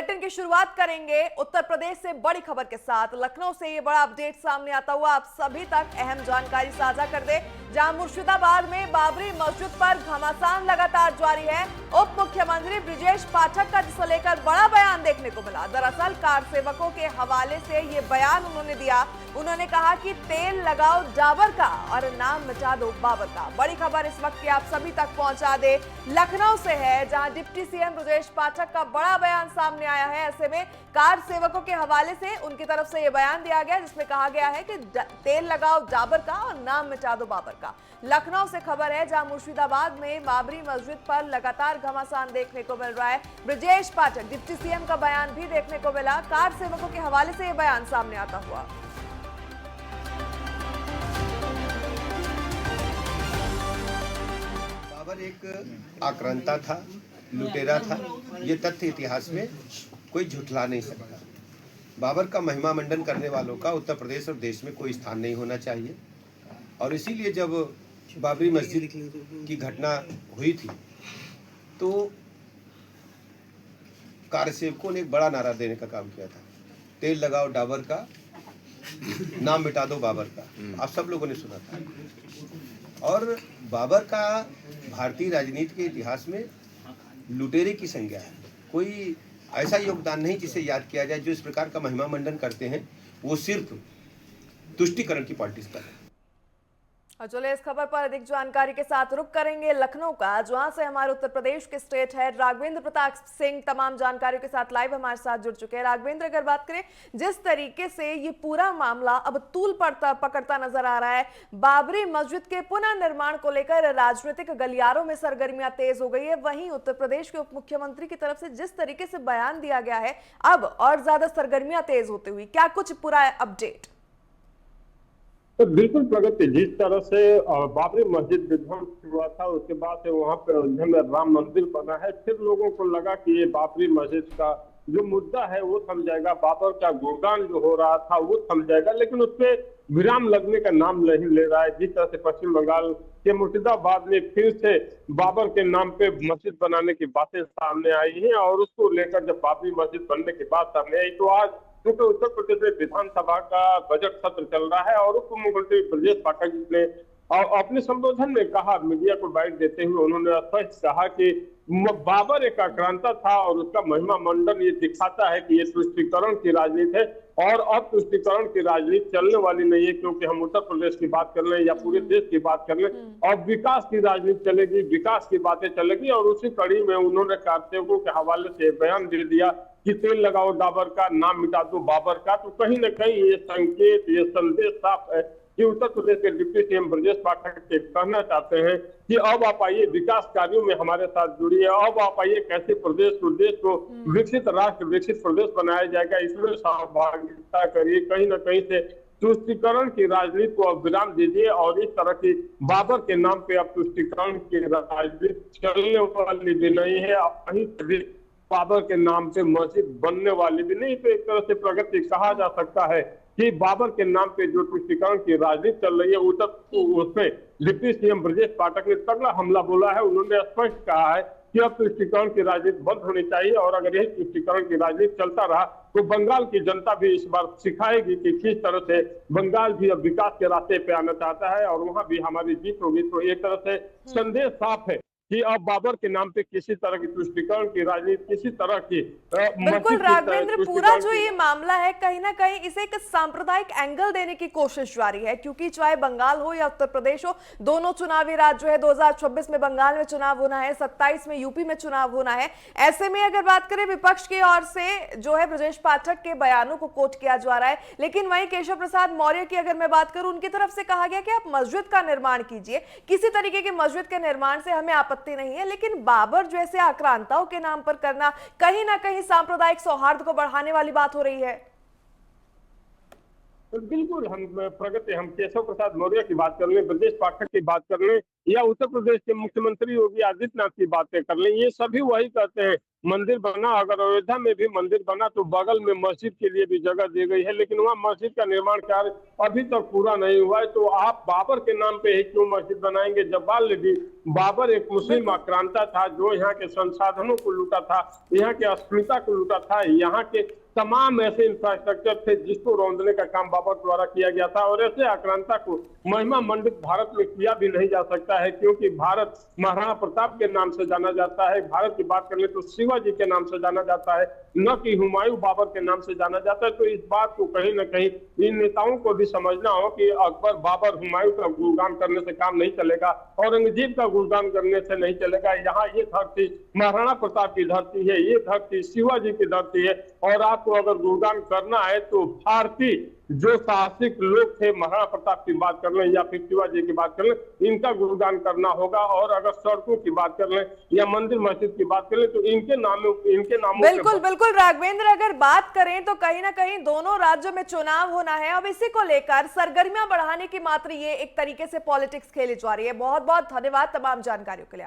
Bulletin की शुरुआत करेंगे उत्तर प्रदेश से बड़ी खबर के साथ। लखनऊ से ये बड़ा अपडेट सामने आता हुआ आप सभी तक अहम जानकारी साझा कर दे, जहां मुर्शिदाबाद में बाबरी मस्जिद पर घमासान लगातार जारी है। उप मुख्यमंत्री ब्रिजेश पाठक का जिसे लेकर बड़ा बयान देखने को मिला। दरअसल कार सेवकों के हवाले से ये बयान उन्होंने दिया। उन्होंने कहा कि तेल लगाओ डाबर का और नाम मिटा दो बाबर का। बड़ी खबर इस वक्त की आप सभी तक पहुंचा दे लखनऊ से है, जहां डिप्टी सीएम ब्रिजेश पाठक का बड़ा बयान सामने आया है। ऐसे में कार सेवकों के हवाले से उनकी तरफ से यह बयान दिया गया, जिसमें कहा गया है कि तेल लगाओ डाबर का और नाम मिटा दो बाबर का। लखनऊ से खबर है, जहां मुर्शिदाबाद में बाबरी मस्जिद पर लगातार घमासान देखने को मिल रहा है। ब्रिजेश पाठक डिप्टी सीएम का बयान भी देखने को मिला, कार सेवकों के हवाले से यह बयान सामने आता हुआ। बाबर एक आक्रांता था, लुटेरा था। ये तथ्य इतिहास में कोई झुठला नहीं सकता। बाबर का महिमा मंडन करने वालों का उत्तर प्रदेश और देश में कोई स्थान नहीं होना चाहिए। और इसीलिए जब बाबरी मस्जिद की घटना हुई थी तो कार्यसेवकों ने एक बड़ा नारा देने का काम किया था, तेल लगाओ डाबर का, नाम मिटा दो बाबर का। आप सब लोगों ने सुना था। और बाबर का भारतीय राजनीति के इतिहास में लुटेरे की संज्ञा है। कोई ऐसा योगदान नहीं जिसे याद किया जाए। जो इस प्रकार का महिमा मंडन करते हैं वो सिर्फ तुष्टिकरण की पॉलिटिक्स पर है। और चलिए इस खबर पर अधिक जानकारी के साथ रुक करेंगे लखनऊ का, जहां से हमारे उत्तर प्रदेश के स्टेट हेड राघवेंद्र प्रताप सिंह तमाम जानकारियों के साथ लाइव हमारे साथ जुड़ चुके हैं। राघवेंद्र, अगर बात करें जिस तरीके से ये पूरा मामला अब तूल पकड़ता नजर आ रहा है, बाबरी मस्जिद के पुनर्निर्माण को लेकर राजनीतिक गलियारों में सरगर्मियां तेज हो गई है। वहीं उत्तर प्रदेश के उप मुख्यमंत्री की तरफ से जिस तरीके से बयान दिया गया है, अब और ज्यादा सरगर्मियां तेज होते हुई, क्या कुछ पूरा अपडेट? तो बिल्कुल प्रगति, जिस तरह से बाबरी मस्जिद विध्वंस हुआ था उसके बाद से वहां पर अयोध्या में राम मंदिर बना है। फिर लोगों को लगा कि ये बाबरी मस्जिद का जो मुद्दा है वो थम जाएगा, बाबर का गुणगान जो हो रहा था वो थम जाएगा, लेकिन उसपे विराम लगने का नाम नहीं ले रहा है। जिस तरह से पश्चिम बंगाल के मुर्शिदाबाद में फिर से बाबर के नाम पे मस्जिद बनाने की बातें सामने आई हैं और उसको लेकर जब बाबरी मस्जिद बनने की बात सामने आई तो आज क्योंकि उत्तर प्रदेश में विधानसभा का बजट सत्र चल रहा है और उप मुख्यमंत्री ब्रजेश पाठक जी ने अपने संबोधन में कहा, मीडिया को बाइट देते हुए उन्होंने स्पष्ट कहा कि बाबर एक आक्रांता था और उसका महिमा मंडन ये दिखाता है कि ये तुष्टीकरण की राजनीति है और अब तुष्टीकरण की राजनीति चलने वाली नहीं है, क्योंकि हम उत्तर प्रदेश की बात कर लें या पूरे देश की बात कर लें, अब विकास की राजनीति चलेगी, विकास की बातें चलेगी। और उसी कड़ी में उन्होंने कार्यसेवकों के हवाले से बयान दे दिया कि तेल लगाओ डाबर का, नाम मिटा दो बाबर का। तो कहीं ना कहीं ये संकेत, ये संदेश साफ है कि उत्तर प्रदेश के डिप्टी सीएम ब्रजेश पाठक के कहना चाहते हैं कि अब आप आइए, विकास कार्यों में हमारे साथ जुड़िए, अब आप आइए, कैसे प्रदेश को विकसित राष्ट्र, विकसित प्रदेश बनाया जाएगा, इसमें सहभागिता करिए। कहीं ना कहीं से तुष्टीकरण की राजनीति को अब विराम दीजिए और इस तरह की बाबर के नाम पे अब तुष्टीकरण की राजनीति चलने वाली भी नहीं है, कहीं भी बाबर के नाम पे मस्जिद बनने वाली भी नहीं। तो एक तरह से प्रगति कहा जा सकता है कि बाबर के नाम पे जो तुष्टीकरण की राजनीति चल रही है उसमें डिप्टी सीएम ब्रजेश पाठक ने तगड़ा हमला बोला है। उन्होंने स्पष्ट कहा है कि अब तुष्टीकरण की राजनीति बंद होनी चाहिए और अगर यही तुष्टीकरण की राजनीति चलता रहा तो बंगाल की जनता भी इस बार सिखाएगी कि किस तरह से बंगाल भी अब विकास के रास्ते पे आना चाहता है और वहां भी हमारी जीत होगी। तो एक तरह से संदेश साफ है कि अब बाबर के नाम पे किसी तरह की तुष्टीकरण की राजनीति, किसी तरह की बिल्कुल राघवेंद्र, पूरा जो ये मामला है कहीं ना कहीं इसे एक सांप्रदायिक एंगल देने की कोशिश जारी है, क्योंकि चाहे बंगाल हो या उत्तर प्रदेश हो, दोनों चुनावी राज्य है। 2026 में बंगाल में चुनाव होना है, 27 में यूपी में चुनाव होना है। ऐसे में अगर बात करें विपक्ष की ओर से जो है ब्रजेश पाठक के बयानों को कोट किया जा रहा है, लेकिन वहीं केशव प्रसाद मौर्य की अगर मैं बात करूं, उनकी तरफ से कहा गया कि आप मस्जिद का निर्माण कीजिए, किसी तरीके की मस्जिद के निर्माण से हमें नहीं है, लेकिन बाबर जैसे आक्रांताओं के नाम पर करना कहीं ना कहीं सांप्रदायिक सौहार्द को बढ़ाने वाली बात हो रही है। तो बिल्कुल हम केशव प्रसाद मौर्य की बात कर लें, ब्रजेश पाठक की बात कर लें या उत्तर प्रदेश के मुख्यमंत्री योगी आदित्यनाथ की बातें कर लें, ये सभी वही कहते हैं मंदिर बना, अगर अयोध्या में भी मंदिर बना तो बगल में मस्जिद के लिए भी जगह दी गई है, लेकिन वहाँ मस्जिद का निर्माण कार्य अभी तक पूरा नहीं हुआ है। तो आप बाबर के नाम पे ही क्यों मस्जिद बनाएंगे? जब ऑलरेडी बाबर एक मुस्लिम आक्रांता था जो यहाँ के संसाधनों को लूटा था, यहाँ के अस्मिता को लूटा था, यहाँ के तमाम ऐसे इंफ्रास्ट्रक्चर थे जिसको रौंदने का काम बाबर द्वारा किया गया था। और ऐसे आक्रांता को महिमा मंडित भारत में किया भी नहीं जा सकता है, क्योंकि भारत महाराणा प्रताप के नाम से जाना जाता है। भारत की बात करें तो शिवाजी के नाम से जाना जाता है, न कि हुमायूं बाबर के नाम से जाना जाता है। तो इस बात को कहीं ना कहीं इन नेताओं को भी समझना हो कि अकबर बाबर हुमायूं का गुणगान करने से काम नहीं चलेगा, औरंगजेब का गुणगान करने से नहीं चलेगा। यहाँ ये धरती महाराणा प्रताप की धरती है, ये धरती शिवाजी की धरती है। और आपको अगर गुणगान करना है तो भारतीय जो साहसिक लोग थे, महाराणा प्रताप की बात कर लें या फिर शिवाजी की बात कर लें, इनका गुणगान करना होगा। और अगर सड़कों की बात कर लें या मंदिर मस्जिद की बात कर लें तो इनके नामों बिल्कुल बिल्कुल राघवेंद्र, अगर बात करें तो कहीं ना कहीं दोनों राज्यों में चुनाव होना है। अब इसी को लेकर सरगर्मियां बढ़ाने की मात्र ये एक तरीके से पॉलिटिक्स खेली जा रही है। बहुत बहुत धन्यवाद तमाम जानकारियों के लिए।